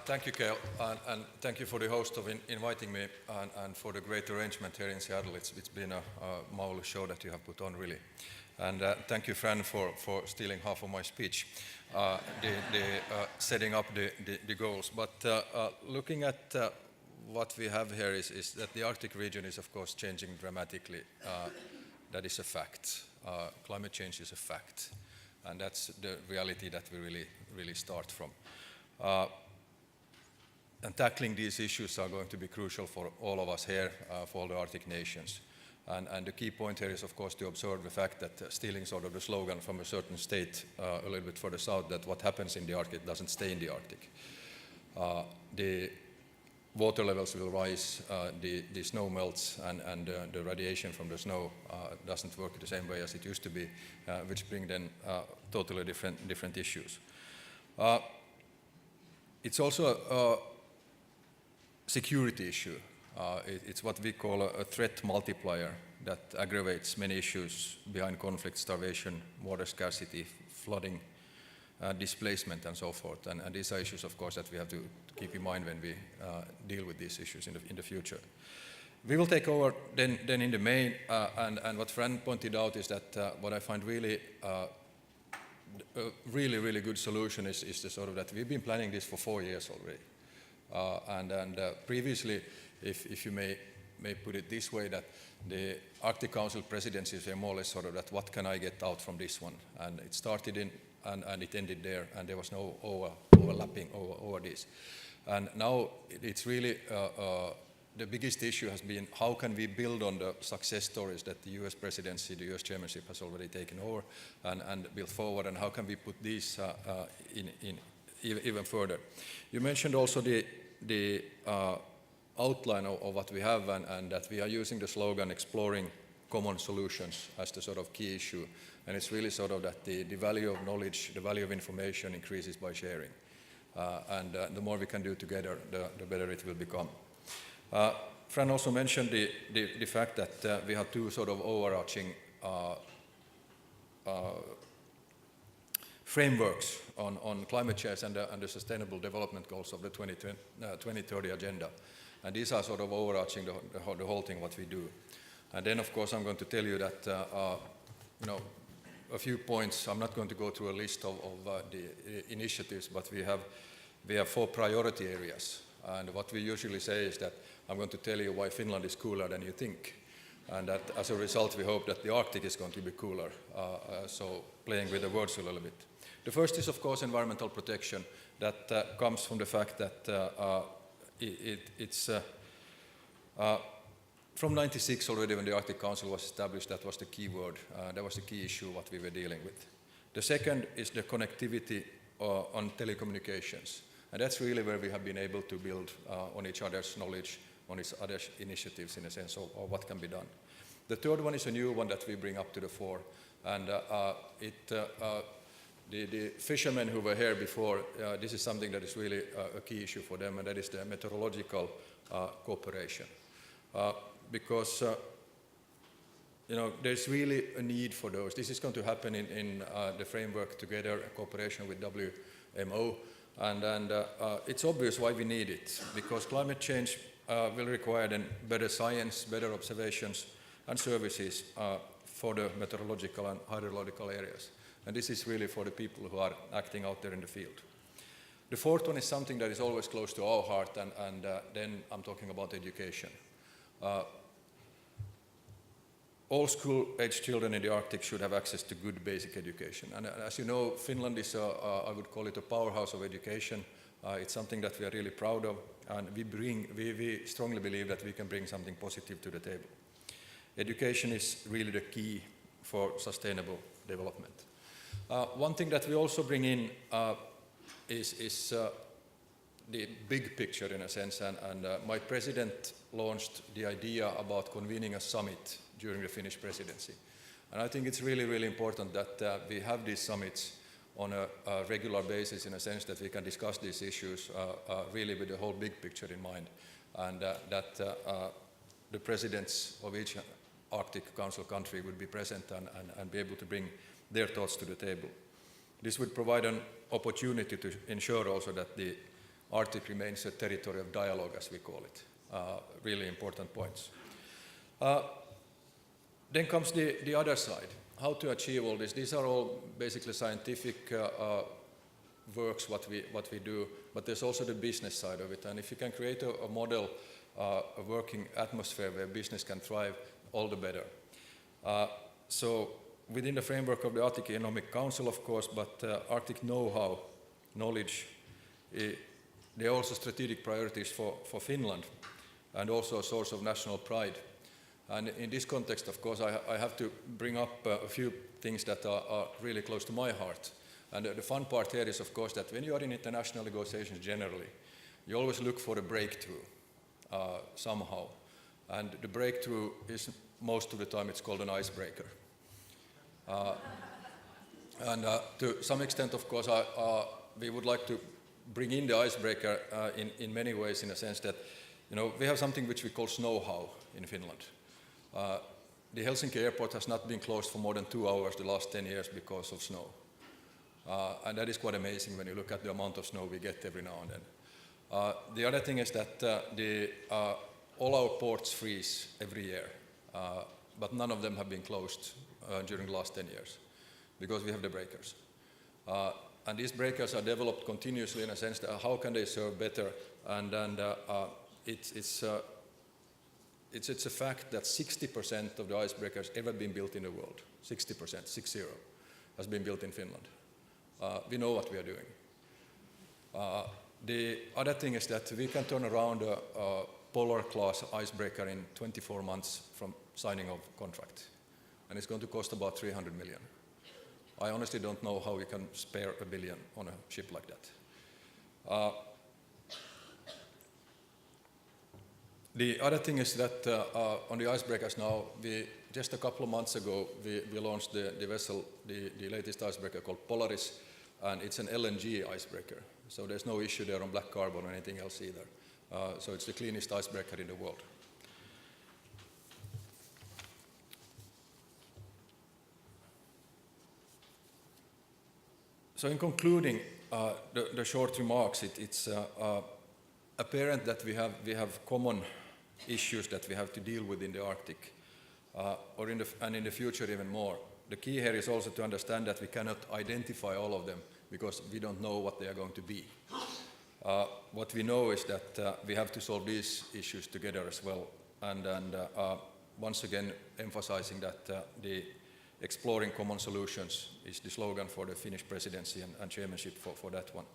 Thank you, Kale, and thank you for the host of inviting me and for the great arrangement here in Seattle. It's been a marvelous show that you have put on, really. And thank you, Fran, for stealing half of my speech, setting up the goals. But looking at what we have here is that the Arctic region is, of course, changing dramatically. That is a fact. Climate change is a fact. And that's the reality that we really start from. And tackling these issues are going to be crucial for all of us here, for all the Arctic nations. And the key point here is, of course, to observe the fact that stealing sort of the slogan from a certain state a little bit further south, that what happens in the Arctic doesn't stay in the Arctic. The water levels will rise, the snow melts, and the radiation from the snow doesn't work the same way as it used to be, which bring then totally different issues. It's also a security issue. It's what we call a threat multiplier that aggravates many issues behind conflict, starvation, water scarcity, flooding, displacement, and so forth. And these are issues, of course, that we have to keep in mind when we deal with these issues in the future. We will take over then in the main, and what Fran pointed out is that what I find really a really good solution is the sort of that we've been planning this for 4 years already. And previously, if you may put it this way, that the Arctic Council presidencies were more or less sort of that, what can I get out from this one? And it started in, and it ended there, and there was no overlapping over this. And now it's really, the biggest issue has been how can we build on the success stories that the US presidency, the US chairmanship has already taken over and build forward, and how can we put these in even further. You mentioned also the outline of what we have, and that we are using the slogan exploring common solutions as the sort of key issue. And it's really sort of that the value of knowledge, the value of information increases by sharing. And the more we can do together, the better it will become. Fran also mentioned the fact that we have two sort of overarching frameworks on climate change and the sustainable development goals of the 2030 agenda. And these are sort of overarching the whole thing, what we do. And then, of course, I'm going to tell you that, a few points. I'm not going to go through a list of the initiatives, but we have 4 priority areas. And what we usually say is that I'm going to tell you why Finland is cooler than you think. And that as a result, we hope that the Arctic is going to be cooler. So playing with the words a little bit. The first is, of course, environmental protection. That comes from the fact that it's from '96 already, when the Arctic Council was established, that was the key word. That was the key issue what we were dealing with. The second is the connectivity on telecommunications. And that's really where we have been able to build on each other's knowledge, on each other's initiatives, in a sense of what can be done. The third one is a new one that we bring up to the fore. And the fishermen who were here before, this is something that is really a key issue for them, and that is the meteorological cooperation. Because there's really a need for those. This is going to happen in the framework together, cooperation with WMO, and it's obvious why we need it, because climate change will require then better science, better observations and services for the meteorological and hydrological areas. And this is really for the people who are acting out there in the field. The fourth one is something that is always close to our heart, and then I'm talking about education. All school-age children in the Arctic should have access to good basic education. And as you know, Finland is, I would call it a powerhouse of education. It's something that we are really proud of, and we strongly believe that we can bring something positive to the table. Education is really the key for sustainable development. One thing that we also bring in is the big picture, in a sense, and my president launched the idea about convening a summit during the Finnish presidency. And I think it's really important that we have these summits on a regular basis, in a sense that we can discuss these issues really with the whole big picture in mind, and that the presidents of each Arctic Council country would be present and be able to bring their thoughts to the table. This would provide an opportunity to ensure also that the Arctic remains a territory of dialogue, as we call it. Really important points. Then comes the other side, how to achieve all this. These are all basically scientific works, what we do, but there's also the business side of it. And if you can create a model, a working atmosphere where business can thrive, all the better. So within the framework of the Arctic Economic Council, of course, but Arctic know-how, knowledge, they are also strategic priorities for Finland, and also a source of national pride. And in this context, of course, I have to bring up a few things that are really close to my heart. And the fun part here is, of course, that when you are in international negotiations generally, you always look for a breakthrough somehow. And the breakthrough is, most of the time, it's called an icebreaker. And to some extent, of course, we would like to bring in the icebreaker in many ways, in a sense that, we have something which we call know-how in Finland. The Helsinki airport has not been closed for more than 2 hours the last 10 years because of snow. And that is quite amazing when you look at the amount of snow we get every now and then. The other thing is that all our ports freeze every year, but none of them have been closed during the last 10 years because we have the breakers. And these breakers are developed continuously, in a sense that how can they serve better, and it's a fact that 60% of the icebreakers ever been built in the world, 60%, 60, has been built in Finland. We know what we are doing. The other thing is that we can turn around a polar class icebreaker in 24 months from signing of contract, and it's going to cost about 300 million. I honestly don't know how we can spare $1 billion on a ship like that. The other thing is that on the icebreakers now, just a couple of months ago, we launched the vessel, the latest icebreaker called Polaris, and it's an LNG icebreaker. So there's no issue there on black carbon or anything else either. So it's the cleanest icebreaker in the world. So in concluding the short remarks, it's apparent that we have common issues that we have to deal with in the Arctic, and in the future even more. The key here is also to understand that we cannot identify all of them because we don't know what they are going to be. What we know is that we have to solve these issues together as well, and once again emphasizing that the exploring common solutions is the slogan for the Finnish presidency and chairmanship for that one.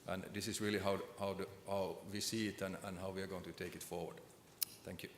And this is really how we see it and how we are going to take it forward. Thank you.